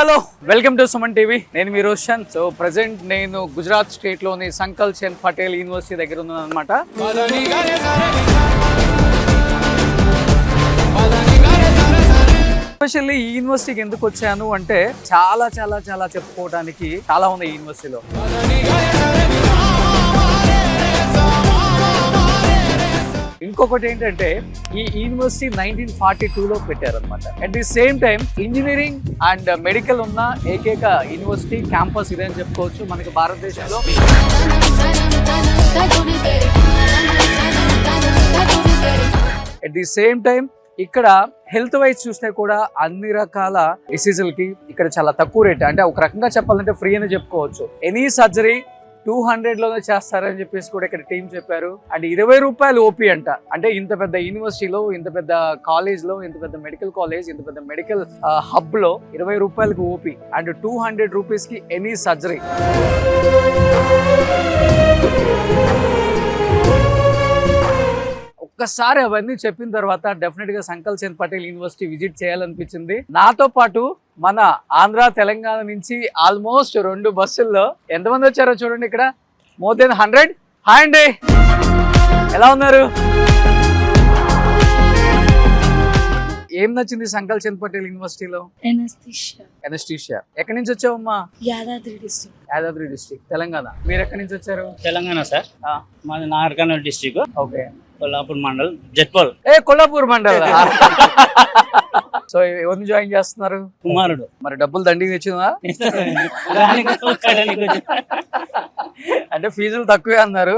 Hello welcome to Suman TV. నేను మీ Roshan. So present నేను Gujarat state లోని సంకల్ చంద్ పటేల్ యూనివర్సిటీ దగ్గర ఉన్నాను అనమాట. ఎస్పెషల్లీ ఈ యూనివర్సిటీకి ఎందుకు వచ్చాను అంటే చాలా చాలా చాలా చెప్పుకోవడానికి చాలా ఉంది ఈ యూనివర్సిటీలో. ఇంకొకటి ఏంటంటే ఈ యూనివర్సిటీ 1942లో పెట్టారనమాట. At the same time engineering and medical ఉన్న ఏకైక యూనివర్సిటీ క్యాంపస్ ఇదే అని చెప్పుకోవచ్చు మనకి భారతదేశంలో. అట్ ది సేమ్ టైం ఇక్కడ హెల్త్ వైజ్ చూస్తే కూడా అన్ని రకాల డిసీజులకి ఇక్కడ చాలా తక్కువ రేట్, అంటే ఒక రకంగా చెప్పాలంటే ఫ్రీ అని చెప్పుకోవచ్చు. ఎనీ సర్జరీ 200లోనే చేస్తారని చెప్పేసి కూడా ఇక్కడ టీం చెప్పారు. అండ్ 20 రూపాయలు ఓపీ అంట. అంటే ఇంత పెద్ద యూనివర్సిటీలో, ఇంత పెద్ద కాలేజ్ లో, ఇంత పెద్ద మెడికల్ కాలేజ్, ఇంత పెద్ద మెడికల్ హబ్ లో 20 రూపాయలకు ఓపీ అండ్ 200 రూపీస్ కి ఎనీ సర్జరీ. ఒక్కసారి అవన్నీ చెప్పిన తర్వాత డెఫినెట్ గా సంకల్ చంద్ పటేల్ యూనివర్సిటీ విజిట్ చేయాలనిపించింది. నాతో పాటు మన ఆంధ్ర తెలంగాణ నుంచి ఆల్మోస్ట్ 2 బస్సుల్లో ఎంతమంది వచ్చారో చూడండి. ఇక్కడ మోర్ దెన్ 100. హాయ్ అండి, ఎలా ఉన్నారు? ఏం నచ్చింది సంకల్ చంద్ పటేల్ యూనివర్సిటీలో? ఎనస్థీషియా. ఎక్కడి నుంచి వచ్చావమ్మా? యాదాద్రి డిస్ట్రిక్ట్, తెలంగాణ. మీరు ఎక్కడి నుంచి వచ్చారు? తెలంగాణ సార్. మాది నాగర్కర్నూలు డిస్ట్రిక్ట్. ఓకే. కొల్లాపూర్ మండల్, జట్పల్. కొల్లాపూర్ మండల్. సో ఎవరిని జాయిన్ చేస్తున్నారు? కుమారుడు. మరి డబ్బులు దండికి తెచ్చిందా? అంటే ఫీజులు తక్కువే అన్నారు.